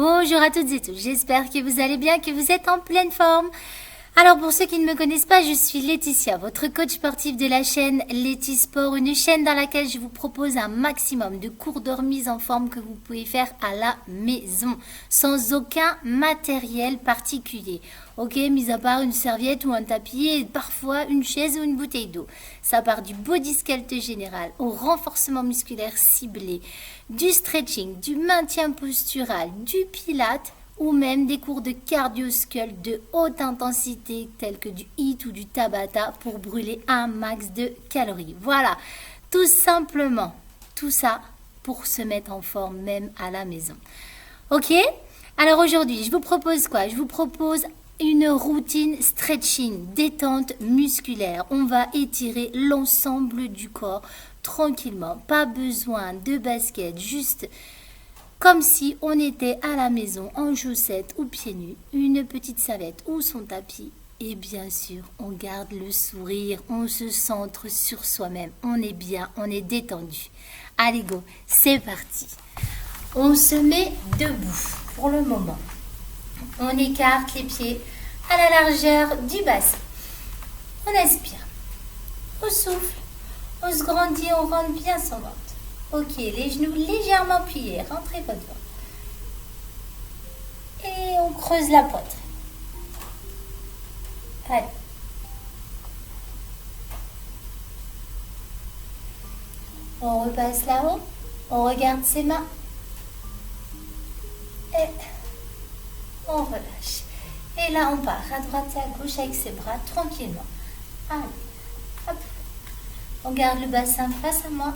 Bonjour à toutes et tous, j'espère que vous allez bien, que vous êtes en pleine forme. Alors pour ceux qui ne me connaissent pas, je suis Laetitia, votre coach sportif de la chaîne Leti Sport, une chaîne dans laquelle je vous propose un maximum de cours de remise en forme que vous pouvez faire à la maison, sans aucun matériel particulier. Ok, mis à part une serviette ou un tapis et parfois une chaise ou une bouteille d'eau. Ça part du body sculpt général au renforcement musculaire ciblé, du stretching, du maintien postural, du pilate, ou même des cours de cardio-sculpt de haute intensité tels que du HIIT ou du Tabata pour brûler un max de calories. Voilà, tout simplement, tout ça pour se mettre en forme même à la maison. Ok? Alors aujourd'hui, je vous propose quoi? Je vous propose une routine stretching, détente musculaire. On va étirer l'ensemble du corps tranquillement. Pas besoin de basket, juste comme si on était à la maison en chaussettes ou pieds nus, une petite serviette ou son tapis. Et bien sûr, on garde le sourire, on se centre sur soi-même. On est bien, on est détendu. Allez go, c'est parti. On se met debout pour le moment. On écarte les pieds à la largeur du bassin. On inspire. On souffle. On se grandit, on rentre bien son ventre. Ok, les genoux légèrement pliés, rentrez votre ventre. Et on creuse la poitrine. Allez. On repasse là-haut. On regarde ses mains. Et on relâche. Et là, on part à droite et à gauche avec ses bras tranquillement. Allez. Hop. On garde le bassin face à moi.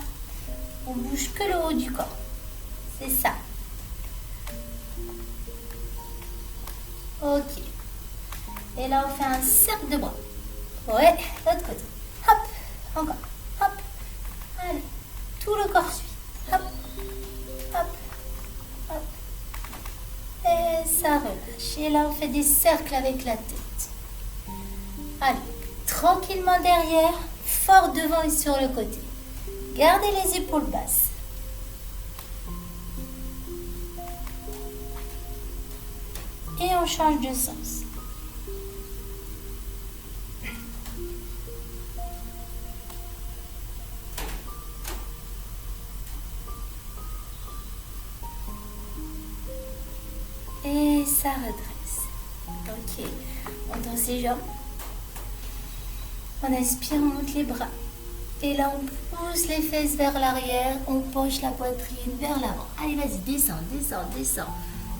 On bouge que le haut du corps. C'est ça. Ok. Et là, on fait un cercle de bras. Ouais, l'autre côté. Hop, encore. Hop. Allez. Tout le corps suit. Hop, hop, hop. Et ça relâche. Et là, on fait des cercles avec la tête. Allez. Tranquillement derrière, fort devant et sur le côté. Gardez les épaules basses. Et on change de sens. Et ça redresse. Ok. On tend ses jambes. On inspire, on monte les bras. Et là, on pousse les fesses vers l'arrière, on penche la poitrine vers l'avant. Allez, vas-y, descends, descends, descends.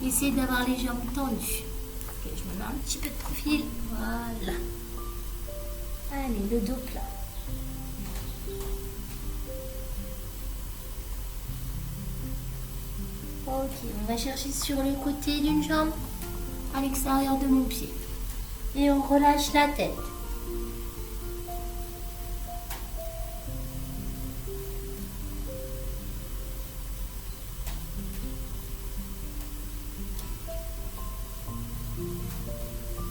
Essayez d'avoir les jambes tendues. Ok, je me mets un petit peu de profil. Voilà. Allez, le dos plat. Ok, on va chercher sur le côté d'une jambe, à l'extérieur de mon pied. Et on relâche la tête.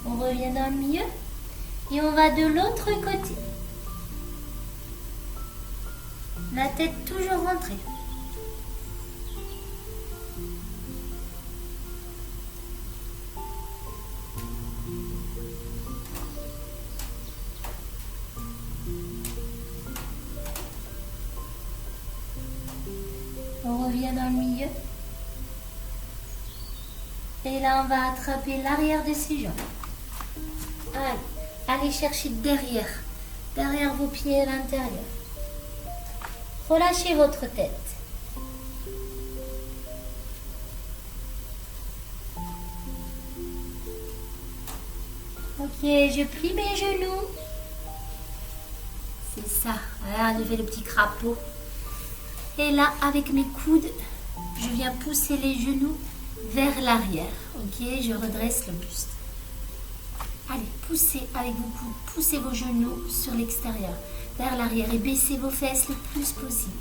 On revient dans le milieu et on va de l'autre côté. La tête toujours rentrée. On revient dans le milieu. Et là, on va attraper l'arrière de ses jambes. Allez chercher derrière vos pieds à l'intérieur. Relâchez votre tête. Ok, je plie mes genoux. C'est ça. Voilà, je fais le petit crapaud. Et là, avec mes coudes, je viens pousser les genoux vers l'arrière. Ok, je redresse le buste. Allez, poussez avec vos coudes, poussez vos genoux sur l'extérieur, vers l'arrière et baissez vos fesses le plus possible.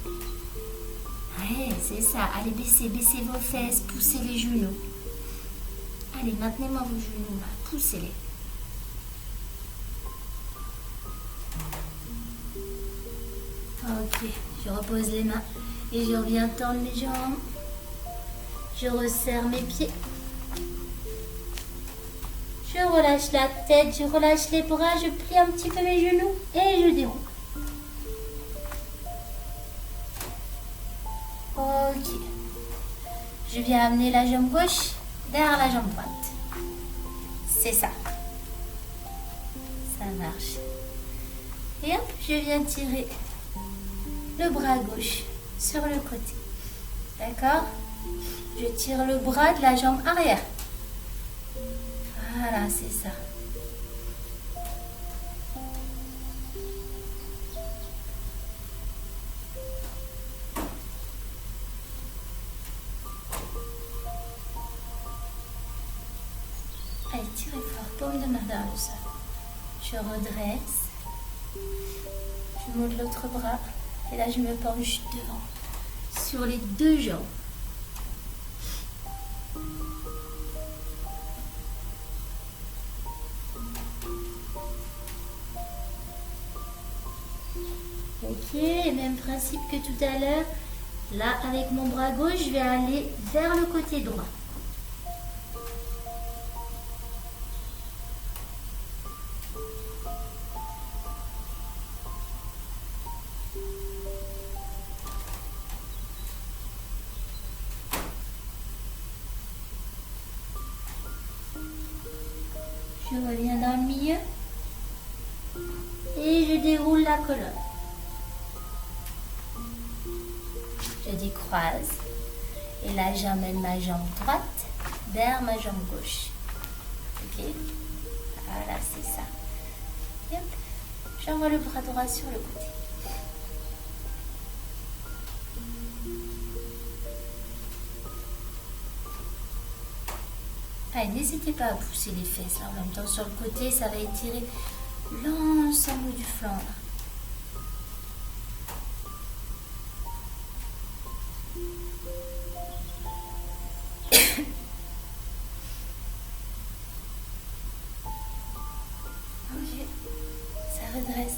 Ouais, c'est ça. Allez, baissez vos fesses, poussez les genoux. Allez, maintenez-moi vos genoux, poussez-les. Ok, je repose les mains et je reviens tendre mes jambes. Je resserre mes pieds. Je relâche la tête, je relâche les bras, je plie un petit peu mes genoux et je déroule. Ok. Je viens amener la jambe gauche derrière la jambe droite. C'est ça. Ça marche. Et hop, je viens tirer le bras gauche sur le côté. D'accord? Je tire le bras de la jambe arrière. Voilà, c'est ça. Allez, tirez fort, paume de main vers le sol. Je redresse. Je monte l'autre bras. Et là, je me penche devant. Sur les deux jambes. Ok, même principe que tout à l'heure. Là, avec mon bras gauche, je vais aller vers le côté droit. Je reviens dans le milieu et je déroule la colonne. Je décroise et là j'emmène ma jambe droite vers ma jambe gauche. Ok, voilà, c'est ça. Et hop, j'envoie le bras droit sur le côté. Allez, n'hésitez pas à pousser les fesses là en même temps sur le côté, ça va étirer l'ensemble du flanc là. Ok, ça redresse.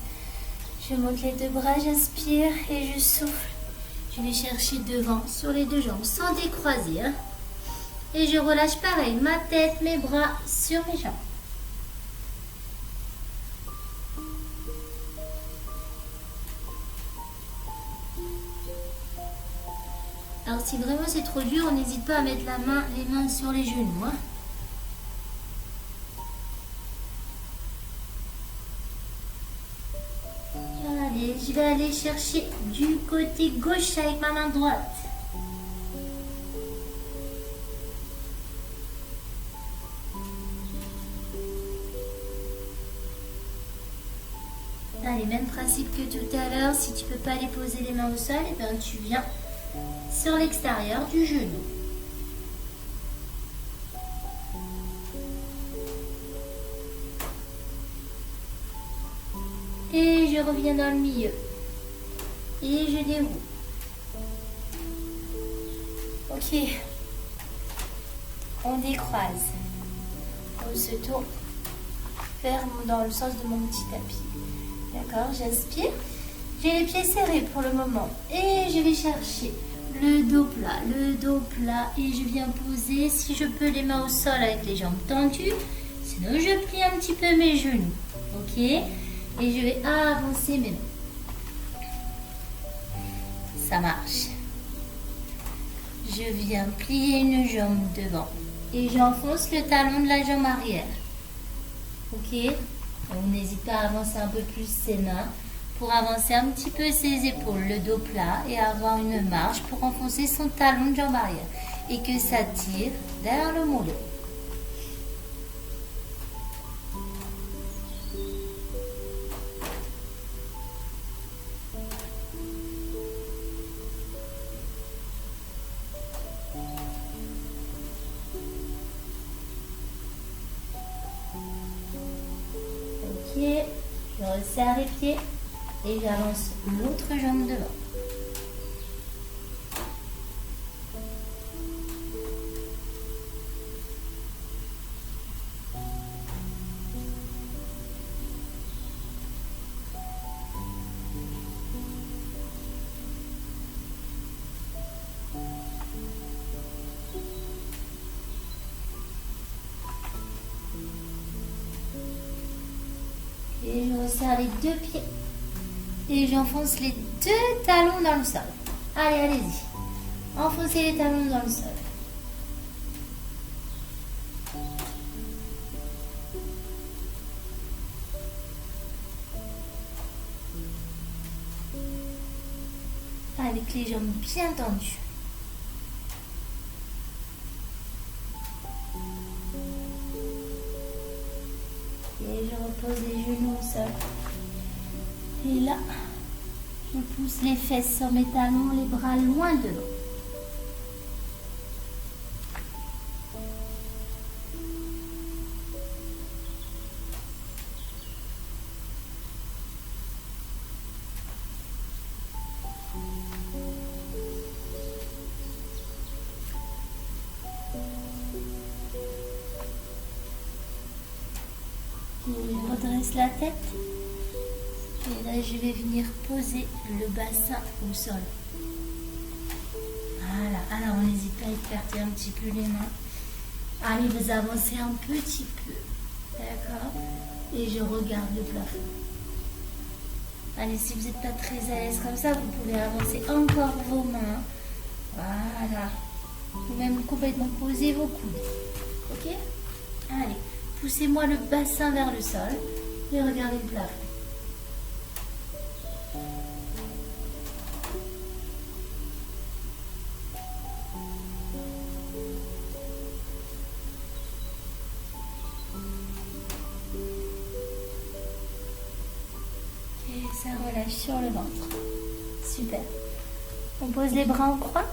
Je monte les deux bras, j'inspire et je souffle. Je vais chercher devant sur les deux jambes sans décroiser. Hein. Et je relâche pareil, ma tête, mes bras sur mes jambes. Alors si vraiment c'est trop dur, on n'hésite pas à mettre les mains sur les genoux. Hein. Allez, je vais aller chercher du côté gauche avec ma main droite. Allez, même principe que tout à l'heure, si tu ne peux pas aller poser les mains au sol, et bien tu viens sur l'extérieur du genou. Et je reviens dans le milieu. Et je déroule. Ok. On décroise. On se tourne dans le sens de mon petit tapis. D'accord, j'inspire. J'ai les pieds serrés pour le moment. Et je vais chercher le dos plat. Et je viens poser, si je peux, les mains au sol avec les jambes tendues. Sinon, je plie un petit peu mes genoux. Ok? Et je vais avancer mes mains. Ça marche. Je viens plier une jambe devant. Et j'enfonce le talon de la jambe arrière. Ok? On n'hésite pas à avancer un peu plus ses mains pour avancer un petit peu ses épaules, le dos plat et avoir une marge pour enfoncer son talon de jambe arrière et que ça tire vers le mollet. Je resserre les pieds et j'avance l'autre jambe devant. Je resserre les deux pieds et j'enfonce les deux talons dans le sol. Allez, allez-y. Enfoncez les talons dans le sol. Avec les jambes bien tendues. Et je repose les genoux au sol. Et là, je pousse les fesses sur mes talons, les bras loin devant. Je redresse la tête et là je vais venir poser le bassin au sol. Voilà, alors on n'hésite pas à écarter un petit peu les mains. Allez, vous avancez un petit peu, d'accord? Et je regarde le plafond. Allez, si vous n'êtes pas très à l'aise comme ça, vous pouvez avancer encore vos mains. Voilà, ou même complètement poser vos coudes. Ok? Allez. Poussez-moi le bassin vers le sol et regardez le plafond. Et ça relâche sur le ventre. Super. On pose les bras en croix.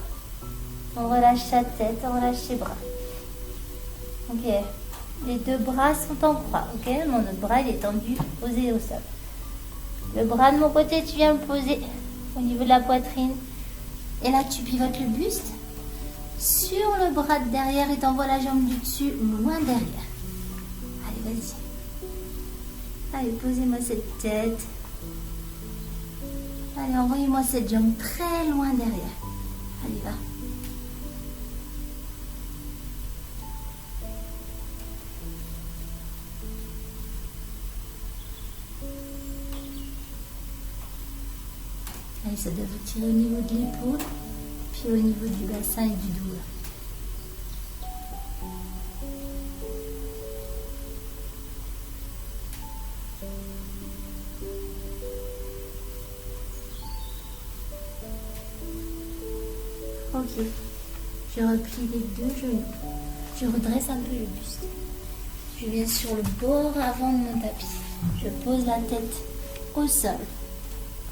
On relâche sa tête, on relâche ses bras. Ok. Les deux bras sont en croix, ok? Mon autre bras, il est tendu, posé au sol. Le bras de mon côté, tu viens le poser au niveau de la poitrine. Et là, tu pivotes le buste sur le bras de derrière et t'envoies la jambe du dessus loin derrière. Allez, vas-y. Allez, posez-moi cette tête. Allez, envoyez-moi cette jambe très loin derrière. Allez, va. Allez, ça doit vous tirer au niveau de l'épaule, puis au niveau du bassin et du dos. Ok, je replie les deux genoux, je redresse un peu le buste. Je viens sur le bord avant de mon tapis. Je pose la tête au sol.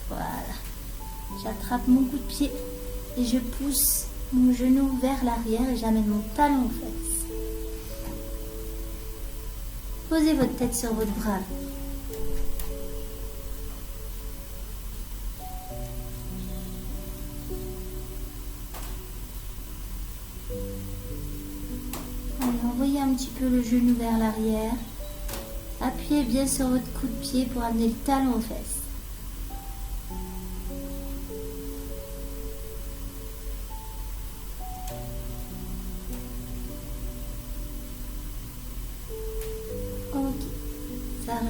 Voilà. J'attrape mon coup de pied et je pousse mon genou vers l'arrière et j'amène mon talon aux fesses. Posez votre tête sur votre bras. Allez, envoyez un petit peu le genou vers l'arrière. Appuyez bien sur votre coup de pied pour amener le talon aux fesses.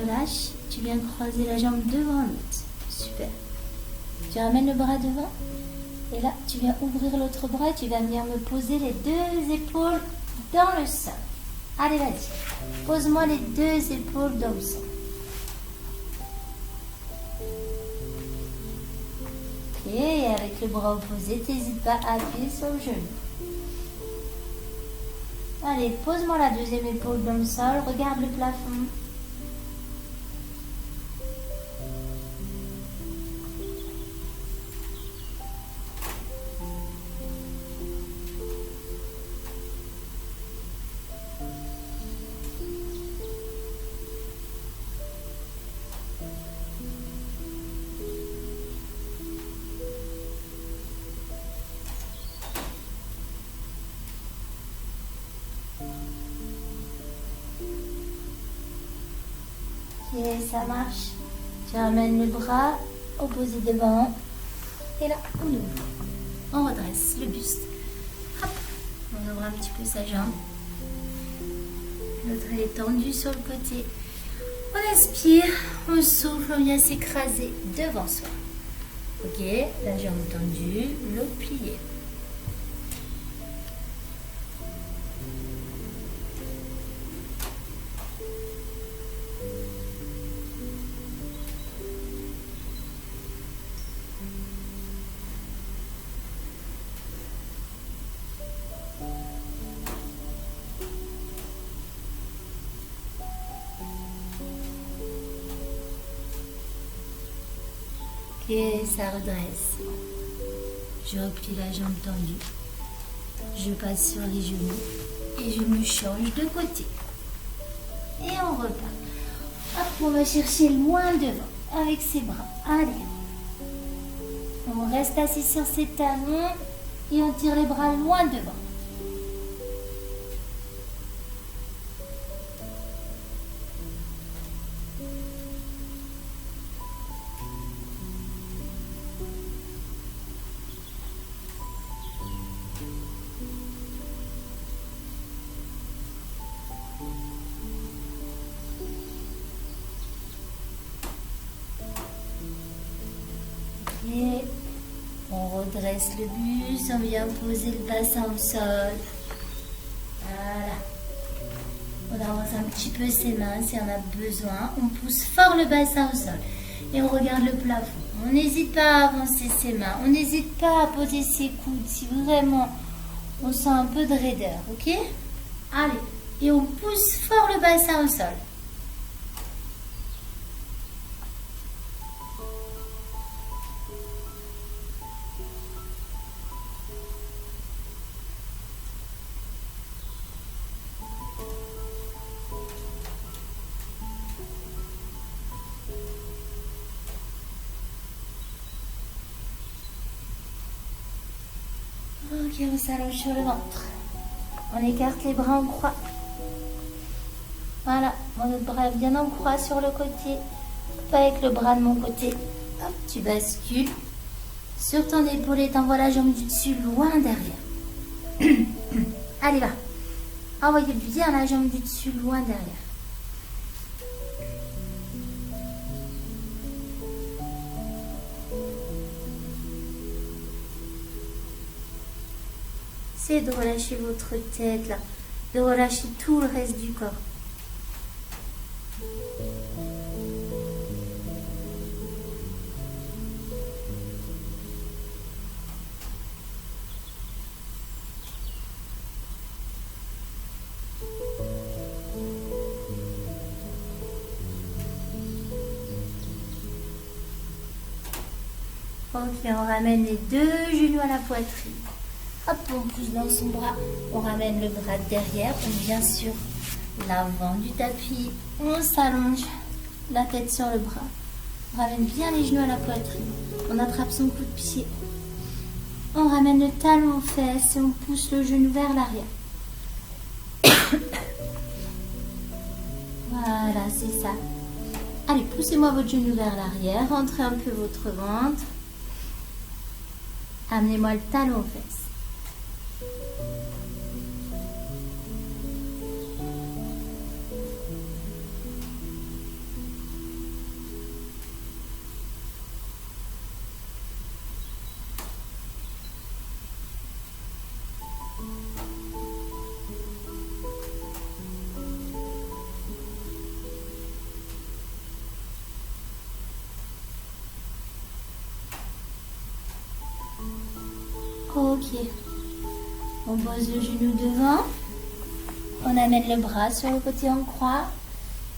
Relâche, tu viens croiser la jambe devant l'autre. Super. Tu ramènes le bras devant et là tu viens ouvrir l'autre bras et tu vas venir me poser les deux épaules dans le sol. Allez, vas-y. Pose-moi les deux épaules dans le sol. Ok, et avec le bras opposé, n'hésite pas à appuyer sur le genou. Allez, pose-moi la deuxième épaule dans le sol, regarde le plafond. Ok, ça marche. Tu ramènes le bras opposé devant. Et là, on ouvre. On redresse le buste. Hop. On ouvre un petit peu sa jambe. L'autre elle est tendue sur le côté. On inspire, on souffle, on vient s'écraser devant soi. Ok, la jambe tendue, l'autre pliée. Et ça redresse. Je replie la jambe tendue. Je passe sur les genoux et je me change de côté. Et on repart. Hop, on va chercher loin devant avec ses bras. Allez. On reste assis sur ses talons et on tire les bras loin devant. Et on redresse le buste, on vient poser le bassin au sol. Voilà. On avance un petit peu ses mains si on a besoin. On pousse fort le bassin au sol. Et on regarde le plafond. On n'hésite pas à avancer ses mains. On n'hésite pas à poser ses coudes si vraiment on sent un peu de raideur. Ok? Allez. Et on pousse fort le bassin au sol. Ok, on s'allonge sur le ventre. On écarte les bras en croix. Voilà, mon autre bras bien en croix sur le côté. Hop, avec le bras de mon côté. Hop, tu bascules sur ton épaule et t'envoies la jambe du dessus loin derrière. Allez, va. Envoyez bien la jambe du dessus loin derrière. Essayez de relâcher votre tête là, de relâcher tout le reste du corps. Ok, on ramène les deux genoux à la poitrine. Hop, on pousse dans son bras, on ramène le bras derrière, on vient sur l'avant du tapis, on s'allonge, la tête sur le bras, on ramène bien les genoux à la poitrine, on attrape son coup de pied, on ramène le talon aux fesses et on pousse le genou vers l'arrière. Voilà, c'est ça. Allez, poussez-moi votre genou vers l'arrière, rentrez un peu votre ventre, amenez-moi le talon aux fesses. Ok. On pose le genou devant. On amène le bras sur le côté en croix.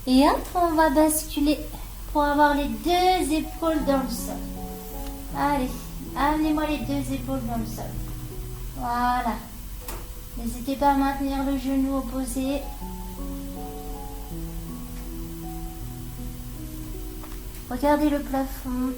Et hop, on va basculer pour avoir les deux épaules dans le sol. Allez, amenez-moi les deux épaules dans le sol. Voilà. N'hésitez pas à maintenir le genou opposé. Regardez le plafond.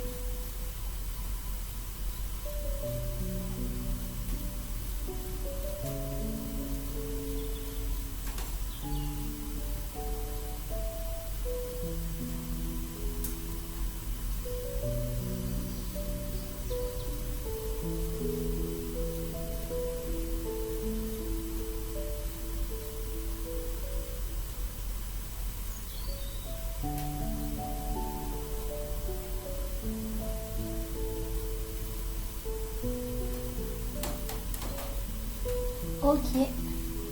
Ok.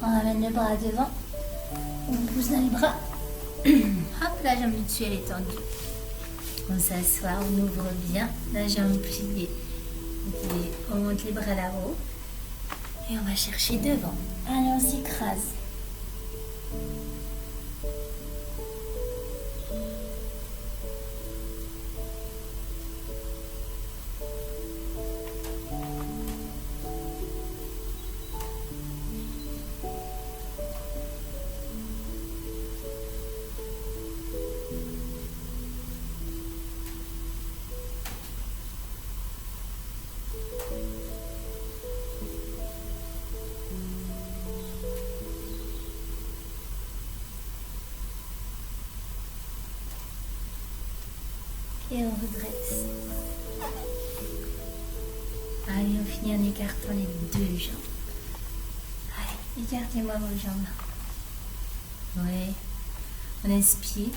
On ramène le bras devant. On pousse dans les bras. Hop, la jambe du dessus, elle est tendue. On s'assoit, on ouvre bien la jambe pliée. Ok, on monte les bras là-haut. Et on va chercher devant. Allez, on s'écrase. Et on redresse. Allez, on finit en écartant les deux jambes. Allez, écartez-moi vos jambes. Ouais. On inspire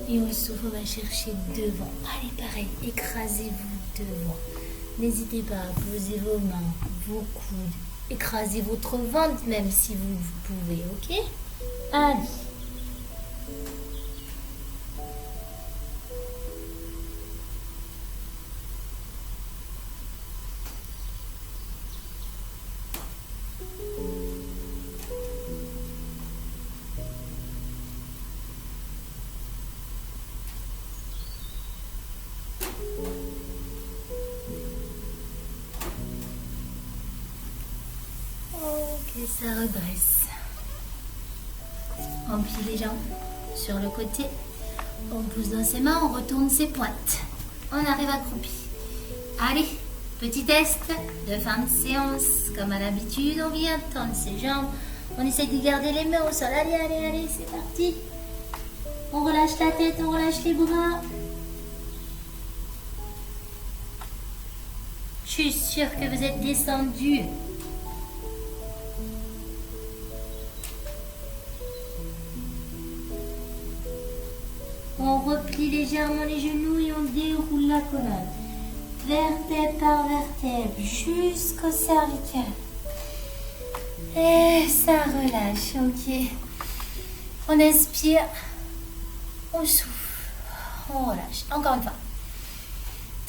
et on souffle, on va chercher devant. Allez, pareil, écrasez-vous devant. N'hésitez pas à poser vos mains, vos coudes. Écrasez votre ventre même si vous pouvez, ok? Allez. Ok, ça redresse. On plie les jambes sur le côté. On pousse dans ses mains, on retourne ses pointes. On arrive accroupi. Allez, petit test de fin de séance. Comme à l'habitude, on vient tendre ses jambes. On essaie de garder les mains au sol. Allez, allez, allez, c'est parti. On relâche la tête, on relâche les bras. Je suis sûre que vous êtes descendu. On replie légèrement les genoux et on déroule la colonne. Vertèbre par vertèbre jusqu'au cervical. Et ça relâche, ok. On inspire. On souffle. On relâche. Encore une fois.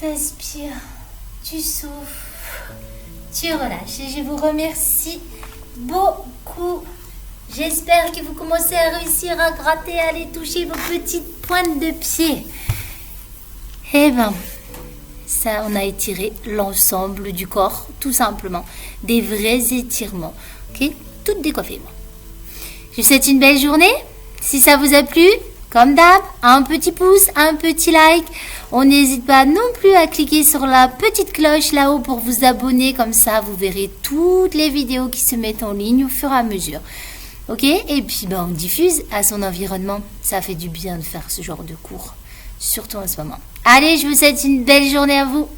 T'inspires. Tu souffles. Tu relâches. Et je vous remercie beaucoup. J'espère que vous commencez à réussir à gratter, à aller toucher vos petites pointes de pied. Eh bien, ça, on a étiré l'ensemble du corps, tout simplement. Des vrais étirements. Ok? Toutes décoiffées, moi. Je vous souhaite une belle journée. Si ça vous a plu, comme d'hab, un petit pouce, un petit like. On n'hésite pas non plus à cliquer sur la petite cloche là-haut pour vous abonner. Comme ça, vous verrez toutes les vidéos qui se mettent en ligne au fur et à mesure. Ok? Et puis, on diffuse à son environnement. Ça fait du bien de faire ce genre de cours. Surtout en ce moment. Allez, je vous souhaite une belle journée à vous.